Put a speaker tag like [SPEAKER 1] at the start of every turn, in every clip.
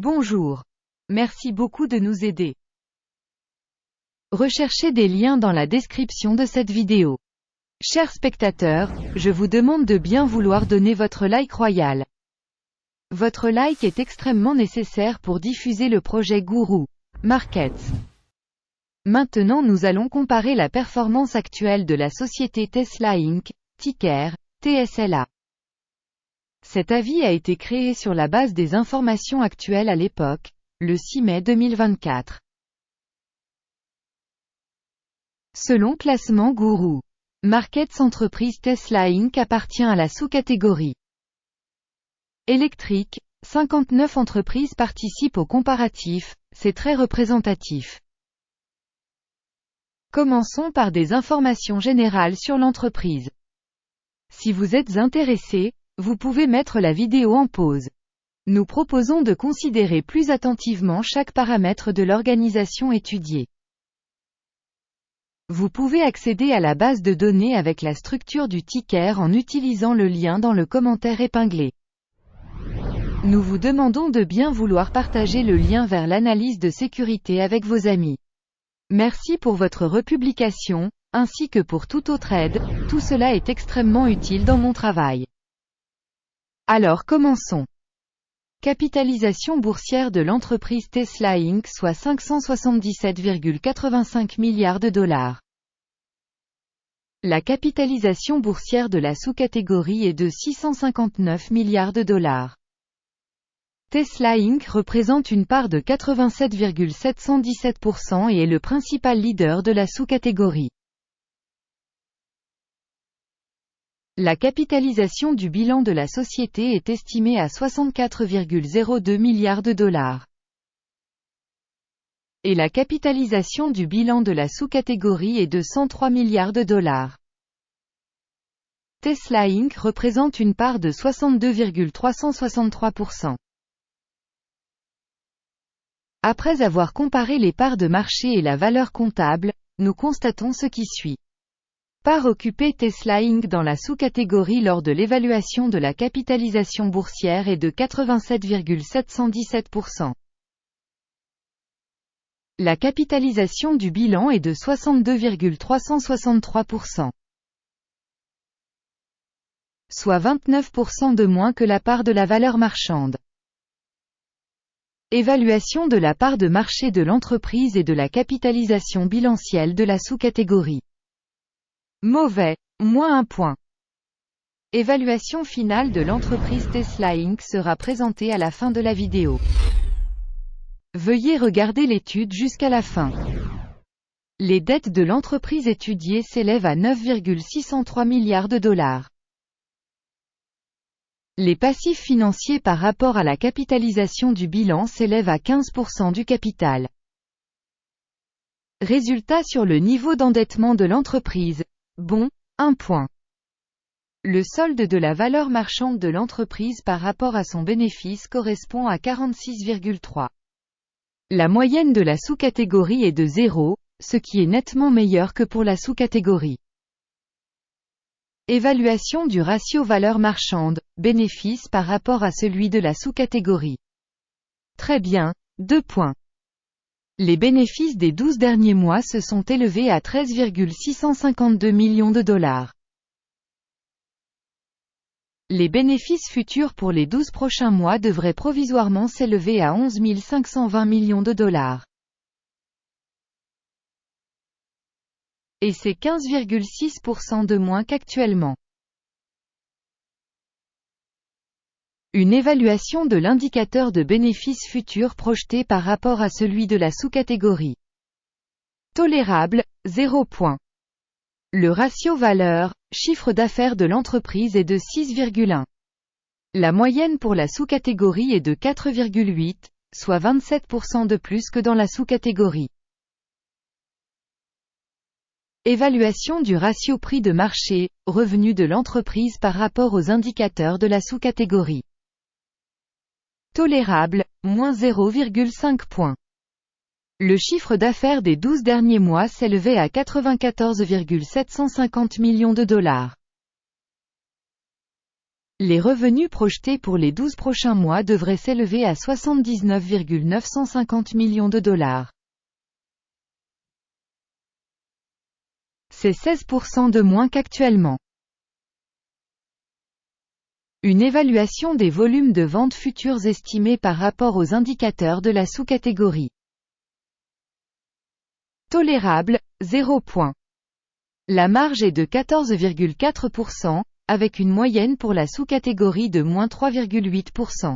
[SPEAKER 1] Bonjour. Merci beaucoup de nous aider. Recherchez des liens dans la description de cette vidéo. Chers spectateurs, je vous demande de bien vouloir donner votre like royal. Votre like est extrêmement nécessaire pour diffuser le projet Guru Markets. Maintenant nous allons comparer la performance actuelle de la société Tesla Inc., ticker TSLA. Cet avis a été créé sur la base des informations actuelles à l'époque, le 6 mai 2024. Selon classement Guru Markets, entreprise Tesla Inc. appartient à la sous-catégorie électrique. 59 entreprises participent au comparatif, c'est très représentatif. Commençons par des informations générales sur l'entreprise. Si vous êtes intéressé, vous pouvez mettre la vidéo en pause. Nous proposons de considérer plus attentivement chaque paramètre de l'organisation étudiée. Vous pouvez accéder à la base de données avec la structure du ticker en utilisant le lien dans le commentaire épinglé. Nous vous demandons de bien vouloir partager le lien vers l'analyse de sécurité avec vos amis. Merci pour votre republication, ainsi que pour toute autre aide, tout cela est extrêmement utile dans mon travail. Alors commençons. Capitalisation boursière de l'entreprise Tesla Inc. soit 577,85 milliards de dollars. La capitalisation boursière de la sous-catégorie est de 659 milliards de dollars. Tesla Inc. représente une part de 87,717% et est le principal leader de la sous-catégorie. La capitalisation du bilan de la société est estimée à 64,02 milliards de dollars. Et la capitalisation du bilan de la sous-catégorie est de 103 milliards de dollars. Tesla Inc. représente une part de 62,363%. Après avoir comparé les parts de marché et la valeur comptable, nous constatons ce qui suit. Part occupée Tesla Inc. dans la sous-catégorie lors de l'évaluation de la capitalisation boursière est de 87,717%. La capitalisation du bilan est de 62,363%. Soit 29% de moins que la part de la valeur marchande. Évaluation de la part de marché de l'entreprise et de la capitalisation bilancielle de la sous-catégorie. Mauvais, moins 1 point. Évaluation finale de l'entreprise Tesla Inc. sera présentée à la fin de la vidéo. Veuillez regarder l'étude jusqu'à la fin. Les dettes de l'entreprise étudiée s'élèvent à 9,603 milliards de dollars. Les passifs financiers par rapport à la capitalisation du bilan s'élèvent à 15% du capital. Résultat sur le niveau d'endettement de l'entreprise. Bon, 1 point. Le solde de la valeur marchande de l'entreprise par rapport à son bénéfice correspond à 46,3. La moyenne de la sous-catégorie est de 0, ce qui est nettement meilleur que pour la sous-catégorie. Évaluation du ratio valeur marchande, bénéfice par rapport à celui de la sous-catégorie. Très bien, 2 points. Les bénéfices des 12 derniers mois se sont élevés à 13,652 millions de dollars. Les bénéfices futurs pour les 12 prochains mois devraient provisoirement s'élever à 11 520 millions de dollars. Et c'est 15,6% de moins qu'actuellement. Une évaluation de l'indicateur de bénéfices futurs projeté par rapport à celui de la sous-catégorie. Tolérable, 0 point. Le ratio valeur, chiffre d'affaires de l'entreprise est de 6,1. La moyenne pour la sous-catégorie est de 4,8, soit 27% de plus que dans la sous-catégorie. Évaluation du ratio prix de marché, revenu de l'entreprise par rapport aux indicateurs de la sous-catégorie. Tolérable, moins 0,5 points. Le chiffre d'affaires des 12 derniers mois s'élevait à 94,750 millions de dollars. Les revenus projetés pour les 12 prochains mois devraient s'élever à 79,950 millions de dollars. C'est 16% de moins qu'actuellement. Une évaluation des volumes de ventes futures estimés par rapport aux indicateurs de la sous-catégorie. Tolérable, 0 point. La marge est de 14,4%, avec une moyenne pour la sous-catégorie de moins 3,8%.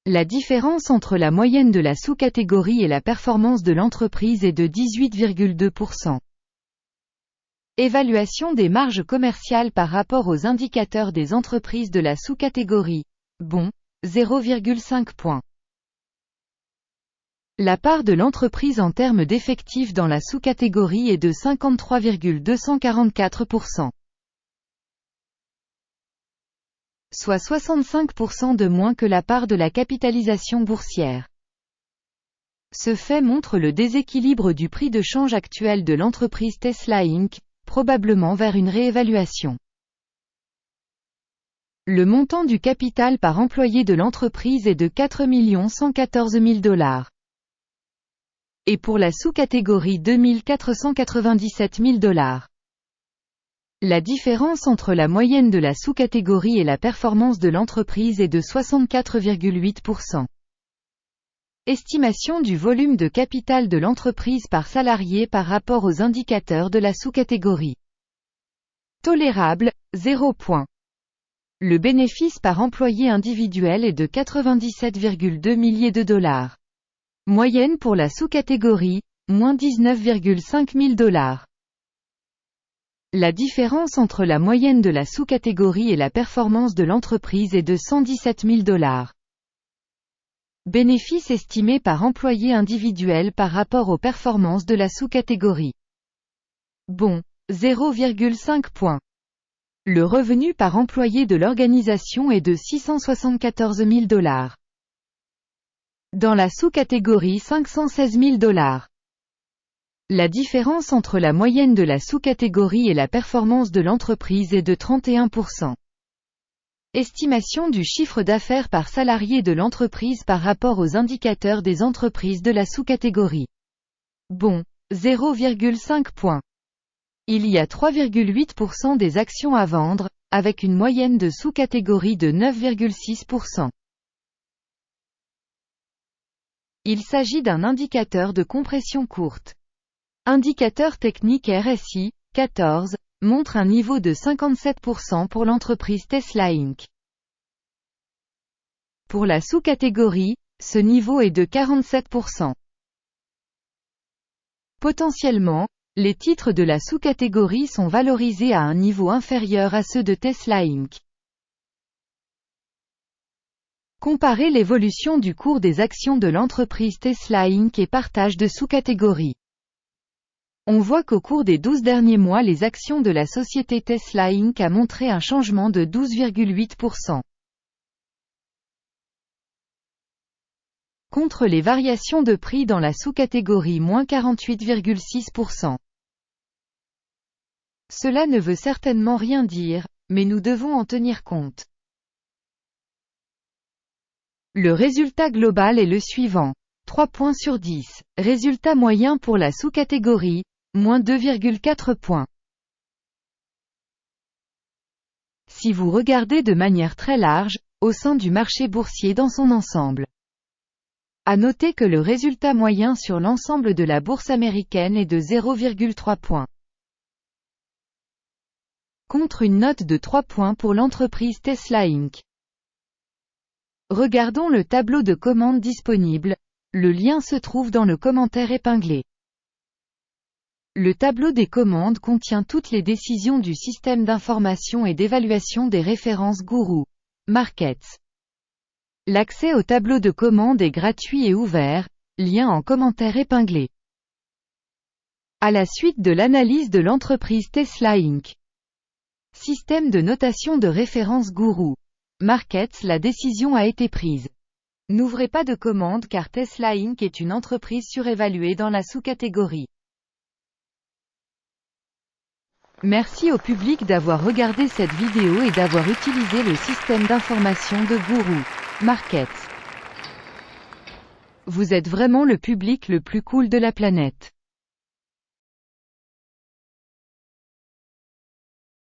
[SPEAKER 1] La différence entre la moyenne de la sous-catégorie et la performance de l'entreprise est de 18,2%. Évaluation des marges commerciales par rapport aux indicateurs des entreprises de la sous-catégorie. Bon, 0,5 points. La part de l'entreprise en termes d'effectifs dans la sous-catégorie est de 53,244%. Soit 65% de moins que la part de la capitalisation boursière. Ce fait montre le déséquilibre du prix de change actuel de l'entreprise Tesla Inc., probablement vers une réévaluation. Le montant du capital par employé de l'entreprise est de 4 114 000 $. Et pour la sous-catégorie 2 497 000 $. La différence entre la moyenne de la sous-catégorie et la performance de l'entreprise est de 64,8%. Estimation du volume de capital de l'entreprise par salarié par rapport aux indicateurs de la sous-catégorie. Tolérable, 0 point. Le bénéfice par employé individuel est de 97,2 milliers de dollars. Moyenne pour la sous-catégorie, moins 19,5 000 $. La différence entre la moyenne de la sous-catégorie et la performance de l'entreprise est de 117 000 $. Bénéfice estimé par employé individuel par rapport aux performances de la sous-catégorie. Bon, 0,5 points. Le revenu par employé de l'organisation est de 674 000 $. Dans la sous-catégorie 516 000 $. La différence entre la moyenne de la sous-catégorie et la performance de l'entreprise est de 31%. Estimation du chiffre d'affaires par salarié de l'entreprise par rapport aux indicateurs des entreprises de la sous-catégorie. Bon, 0,5 points. Il y a 3,8% des actions à vendre, avec une moyenne de sous-catégorie de 9,6%. Il s'agit d'un indicateur de compression courte. Indicateur technique RSI, 14, montre un niveau de 57% pour l'entreprise Tesla Inc. Pour la sous-catégorie, ce niveau est de 47%. Potentiellement, les titres de la sous-catégorie sont valorisés à un niveau inférieur à ceux de Tesla Inc. Comparez l'évolution du cours des actions de l'entreprise Tesla Inc. et partage de sous-catégories. On voit qu'au cours des 12 derniers mois les actions de la société Tesla Inc. a montré un changement de 12,8%. Contre les variations de prix dans la sous-catégorie moins 48,6%. Cela ne veut certainement rien dire, mais nous devons en tenir compte. Le résultat global est le suivant. 3 points sur 10. Résultat moyen pour la sous-catégorie, moins 2,4 points. Si vous regardez de manière très large, au sein du marché boursier dans son ensemble. À noter que le résultat moyen sur l'ensemble de la bourse américaine est de 0,3 points. Contre une note de 3 points pour l'entreprise Tesla Inc. Regardons le tableau de commandes disponible, le lien se trouve dans le commentaire épinglé. Le tableau des commandes contient toutes les décisions du système d'information et d'évaluation des références Guru Markets. L'accès au tableau de commandes est gratuit et ouvert, lien en commentaire épinglé. À la suite de l'analyse de l'entreprise Tesla Inc. Système de notation de référence Guru Markets, la décision a été prise. N'ouvrez pas de commande car Tesla Inc. est une entreprise surévaluée dans la sous-catégorie. Merci au public d'avoir regardé cette vidéo et d'avoir utilisé le système d'information de Guru Market. Vous êtes vraiment le public le plus cool de la planète.